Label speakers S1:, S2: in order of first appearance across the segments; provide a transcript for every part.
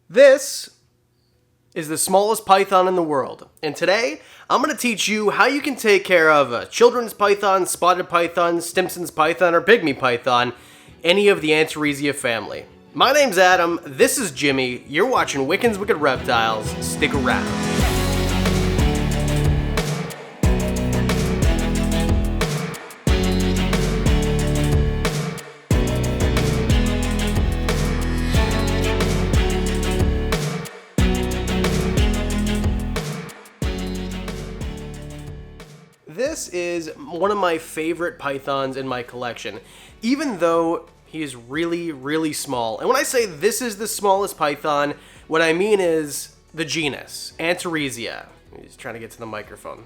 S1: This is the smallest python in the world, and today I'm going to teach you how you can take care of a children's python, spotted python, Stimson's python, or pygmy python, any of the Antaresia family. My name's Adam, this is Jimmy, you're watching Wiccan's Wicked Reptiles, stick around. This is one of my favorite pythons in my collection, even though he is really small. And when I say this is the smallest python, what I mean is the genus, Antaresia. He's trying to get to the microphone.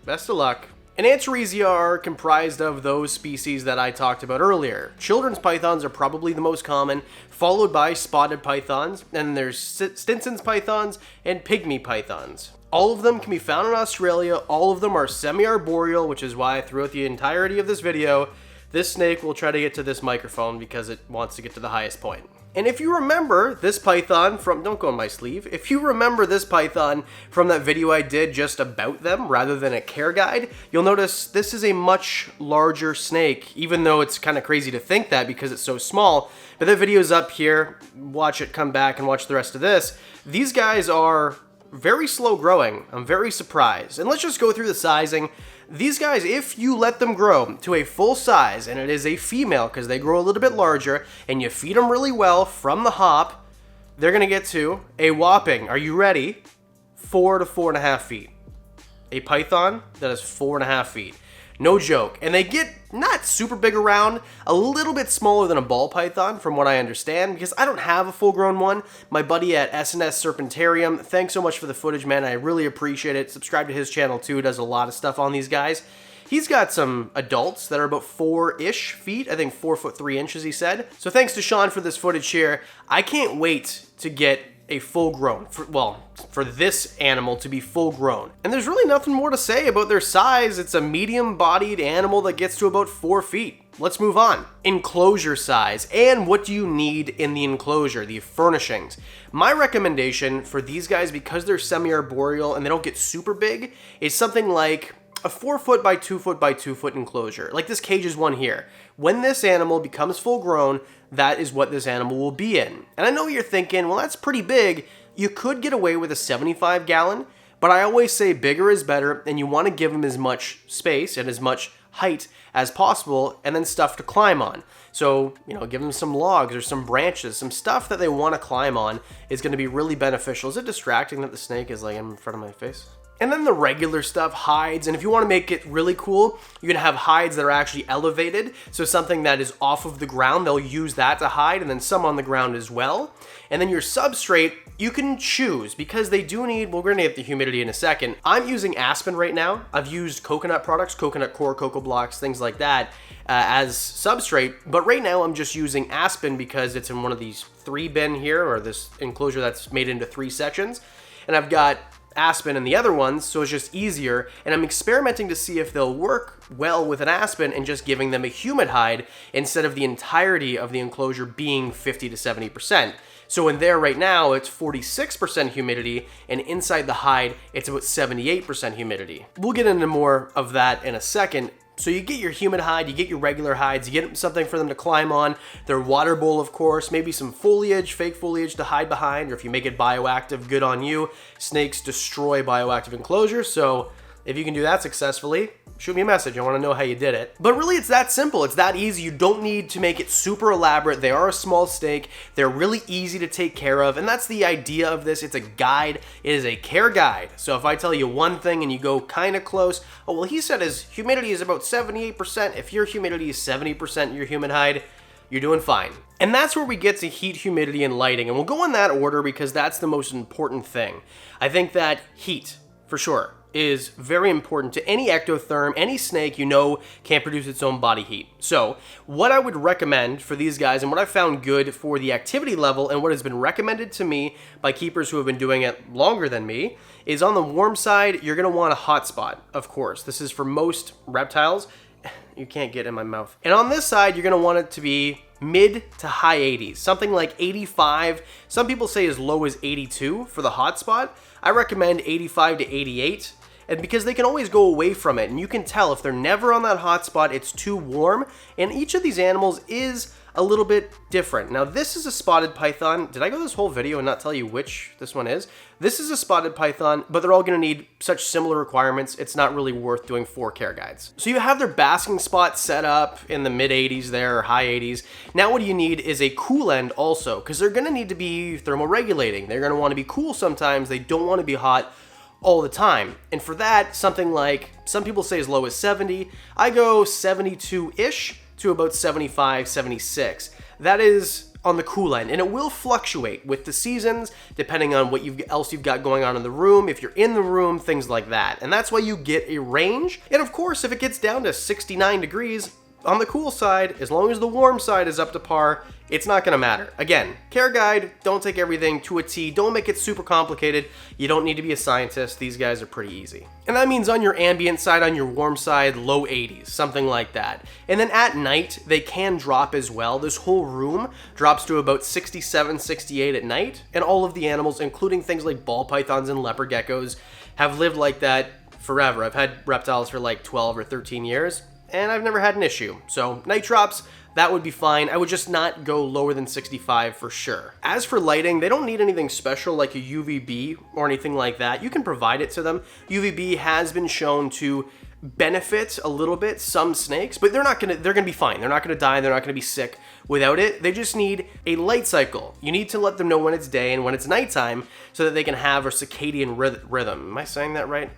S1: Best of luck. And Antaresia are comprised of those species that I talked about earlier. Children's pythons are probably the most common, followed by spotted pythons, and there's Stimson's pythons and pygmy pythons. All of them can be found in Australia. All of them are semi-arboreal, which is why throughout the entirety of this video, this snake will try to get to this microphone because it wants to get to the highest point. And if you remember this python from, don't go on my sleeve, if you remember this python from that video I did just about them rather than a care guide, you'll notice this is a much larger snake, even though it's kind of crazy to think that because it's so small. But that video's up here, watch it, come back and watch the rest of this. These guys are very slow growing. I'm very surprised. And let's just go through the sizing. These guys, if you let them grow to a full size, and it is a female because they grow a little bit larger, and you feed them really well from the hop, they're going to get to a whopping, are you ready, 4 to 4.5 feet. A python that is 4.5 feet. No joke. And they get not super big around, a little bit smaller than a ball python from what I understand, because I don't have a full-grown one. My buddy at S&S Serpentarium, thanks so much for the footage, man. I really appreciate it. Subscribe to his channel too. Does a lot of stuff on these guys. He's got some adults that are about 4-ish feet. I think 4 foot 3 inches, he said. So thanks to Sean for this footage here. I can't wait to get a full-grown, for this animal to be full-grown. And there's really nothing more to say about their size. It's a medium-bodied animal that gets to about 4 feet. Let's move on. Enclosure size, and what do you need in the enclosure, the furnishings. My recommendation for these guys, because they're semi-arboreal and they don't get super big, is something like a 4 foot by 2 foot by 2 foot enclosure. Like this cage is one here. When this animal becomes full grown, that is what this animal will be in. And I know you're thinking, well, that's pretty big. You could get away with a 75 gallon, but I always say bigger is better, and you want to give them as much space and as much height as possible, and then stuff to climb on. So, give them some logs or some branches, some stuff that they want to climb on is going to be really beneficial. Is it distracting that the snake is like in front of my face? And then the regular stuff, hides, and if you want to make it really cool, you're going to have hides that are actually elevated, so something that is off of the ground, they'll use that to hide, and then some on the ground as well. And then your substrate, you can choose, because they do need, well, we're going to get the humidity in a second. I'm using Aspen right now. I've used coconut products, coconut coir, cocoa blocks, things like that, as substrate, but right now I'm just using Aspen because it's in one of these 3 bin here, or this enclosure that's made into 3 sections, and I've got Aspen and the other ones, so it's just easier, and I'm experimenting to see if they'll work well with an Aspen and just giving them a humid hide instead of the entirety of the enclosure being 50 to 70%. So in there right now, it's 46% humidity, and inside the hide, it's about 78% humidity. We'll get into more of that in a second. So you get your humid hide, you get your regular hides, you get something for them to climb on, their water bowl, of course, maybe some foliage, fake foliage to hide behind, or if you make it bioactive, good on you. Snakes destroy bioactive enclosures, so if you can do that successfully, shoot me a message. I want to know how you did it. But really, it's that simple. It's that easy. You don't need to make it super elaborate. They are a small snake. They're really easy to take care of, and that's the idea of this. It's a guide. It is a care guide. So if I tell you one thing and you go kind of close, oh, well, he said his humidity is about 78%. If your humidity is 70% in your humid hide, you're doing fine. And that's where we get to heat, humidity, and lighting. And we'll go in that order because that's the most important thing. I think that heat, for sure, is very important to any ectotherm. Any snake can't produce its own body heat. So what I would recommend for these guys, and what I found good for the activity level and what has been recommended to me by keepers who have been doing it longer than me, is on the warm side, you're going to want a hot spot, of course. This is for most reptiles. You can't get in my mouth. And on this side, you're going to want it to be mid to high 80s, something like 85. Some people say as low as 82 for the hot spot. I recommend 85 to 88. And because they can always go away from it, and you can tell if they're never on that hot spot, it's too warm. And each of these animals is a little bit different. Now, this is a spotted python. Did I go this whole video and not tell you which this one is? This is a spotted python, but they're all gonna need such similar requirements, it's not really worth doing 4 care guides. So you have their basking spot set up in the mid 80s there, or high 80s. Now what you need is a cool end also, because they're gonna need to be thermoregulating. They're gonna wanna be cool sometimes, they don't wanna be hot all the time. And for that, something like, some people say as low as 70, I go 72-ish to about 75, 76. That is on the cool end, and it will fluctuate with the seasons, depending on what else you've got going on in the room, if you're in the room, things like that. And that's why you get a range. And of course, if it gets down to 69 degrees, on the cool side, as long as the warm side is up to par, it's not gonna matter. Again, care guide, don't take everything to a T, don't make it super complicated. You don't need to be a scientist, these guys are pretty easy. And that means on your ambient side, on your warm side, low 80s, something like that. And then at night, they can drop as well. This whole room drops to about 67, 68 at night, and all of the animals, including things like ball pythons and leopard geckos, have lived like that forever. I've had reptiles for like 12 or 13 years, and I've never had an issue. So night drops, that would be fine. I would just not go lower than 65 for sure. As for lighting, they don't need anything special like a UVB or anything like that. You can provide it to them. UVB has been shown to benefit a little bit some snakes, but they're gonna be fine. They're not gonna die, they're not gonna be sick without it. They just need a light cycle. You need to let them know when it's day and when it's nighttime so that they can have a circadian rhythm. Am I saying that right?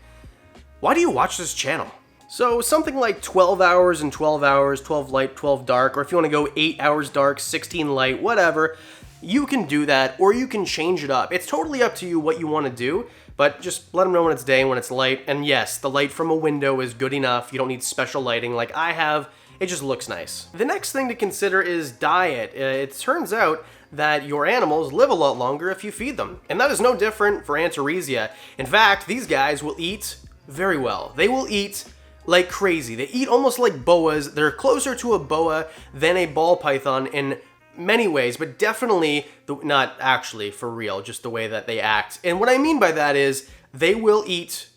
S1: Why do you watch this channel? So something like 12 hours and 12 hours, 12 light, 12 dark, or if you want to go 8 hours dark, 16 light, whatever, you can do that, or you can change it up. It's totally up to you what you want to do, but just let them know when it's day and when it's light. And yes, the light from a window is good enough. You don't need special lighting like I have. It just looks nice. The next thing to consider is diet. It turns out that your animals live a lot longer if you feed them. And that is no different for Antaresia. In fact, these guys will eat very well. They will eat like crazy. They eat almost like boas. They're closer to a boa than a ball python in many ways, but definitely, not actually for real, just the way that they act. And what I mean by that is they will eat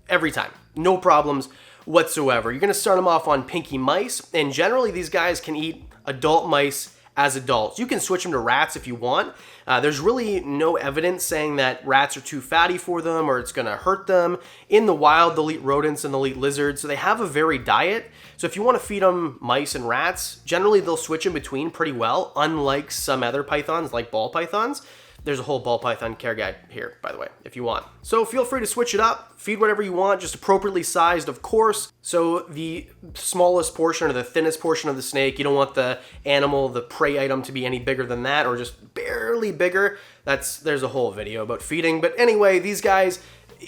S1: every time. No problems whatsoever. You're gonna start them off on pinky mice, and generally these guys can eat adult mice as adults. You can switch them to rats if you want. There's really no evidence saying that rats are too fatty for them or it's gonna hurt them. In the wild, they'll eat rodents and they'll eat lizards, so they have a varied diet. So if you wanna feed them mice and rats, generally they'll switch in between pretty well, unlike some other pythons like ball pythons. There's a whole ball python care guide here, by the way, if you want. So feel free to switch it up, feed whatever you want, just appropriately sized, of course. So the smallest portion or the thinnest portion of the snake, you don't want the animal, the prey item to be any bigger than that or just barely bigger. There's a whole video about feeding. But anyway, these guys,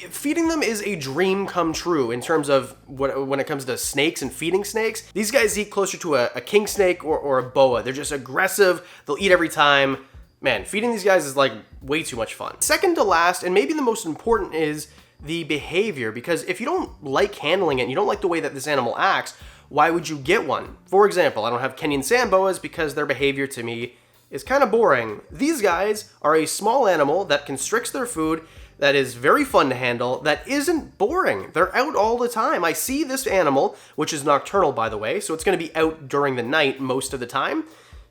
S1: feeding them is a dream come true in terms of when it comes to snakes and feeding snakes. These guys eat closer to a king snake or a boa. They're just aggressive, they'll eat every time. Man, feeding these guys is like way too much fun. Second to last, and maybe the most important, is the behavior, because if you don't like handling it and you don't like the way that this animal acts, why would you get one? For example, I don't have Kenyan sand boas because their behavior to me is kind of boring. These guys are a small animal that constricts their food, that is very fun to handle, that isn't boring. They're out all the time. I see this animal, which is nocturnal by the way, so it's gonna be out during the night most of the time.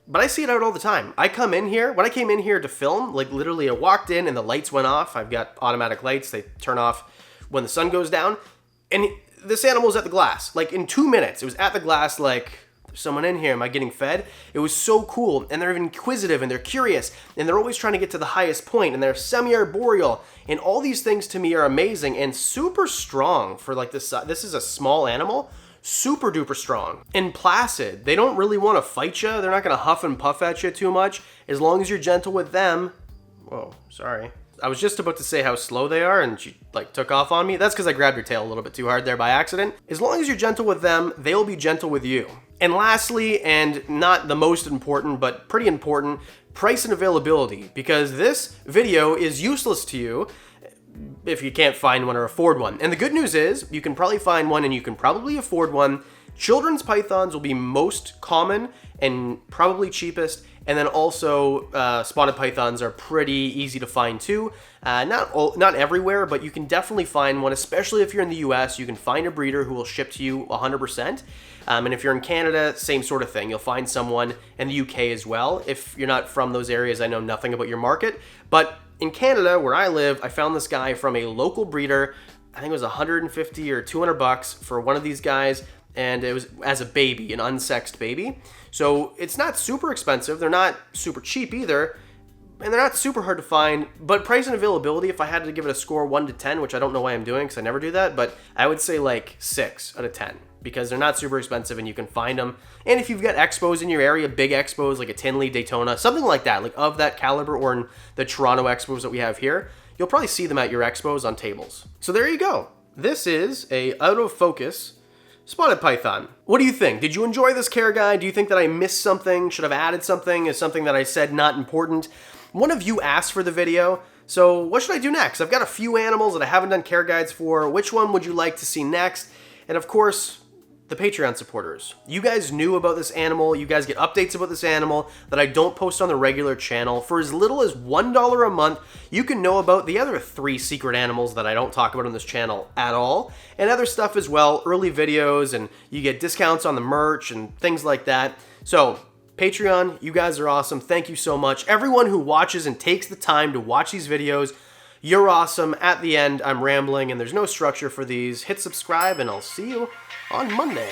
S1: But I see it out all the time. I come in here, when I came in here to film, like literally I walked in and the lights went off. I've got automatic lights, they turn off when the sun goes down. And this animal was at the glass, like in 2 minutes. It was at the glass like, there's someone in here, am I getting fed? It was so cool, and they're inquisitive and they're curious, and they're always trying to get to the highest point, and they're semi-arboreal, and all these things to me are amazing and super strong for like this. This is a small animal. Super duper strong and placid. They don't really want to fight you. They're not going to huff and puff at you too much. As long as you're gentle with them. Whoa, sorry. I was just about to say how slow they are and she like took off on me. That's because I grabbed your tail a little bit too hard there by accident. As long as you're gentle with them, they'll be gentle with you. And lastly, and not the most important, but pretty important, price and availability, because this video is useless to you if you can't find one or afford one. And the good news is you can probably find one and you can probably afford one Children's pythons will be most common and probably cheapest, and then also spotted pythons are pretty easy to find too. Not everywhere, but you can definitely find one, especially if you're in the US. You can find a breeder who will ship to you 100%. And if you're in Canada, same sort of thing. You'll find someone in the UK as well. If you're not from those areas, I know nothing about your market. But in Canada, where I live, I found this guy from a local breeder. I think it was 150 or 200 bucks for one of these guys, and it was as a baby, an unsexed baby. So it's not super expensive. They're not super cheap either, and they're not super hard to find. But price and availability, if I had to give it a score 1 to 10, which I don't know why I'm doing because I never do that, but I would say like 6 out of 10 because they're not super expensive and you can find them. And if you've got expos in your area, big expos like a Tinley, Daytona, something like that, like of that caliber, or in the Toronto expos that we have here, you'll probably see them at your expos on tables. So there you go. This is a out of focus spotted python. What do you think? Did you enjoy this care guide? Do you think that I missed something? Should have added something? Is something that I said not important? One of you asked for the video, so what should I do next? I've got a few animals that I haven't done care guides for. Which one would you like to see next? And of course, the Patreon supporters. You guys knew about this animal. You guys get updates about this animal that I don't post on the regular channel. For as little as $1 a month, you can know about the other 3 secret animals that I don't talk about on this channel at all, and other stuff as well, early videos, and you get discounts on the merch and things like that. So, Patreon, you guys are awesome. Thank you so much. Everyone who watches and takes the time to watch these videos, you're awesome. At the end, I'm rambling and there's no structure for these. Hit subscribe and I'll see you on Monday.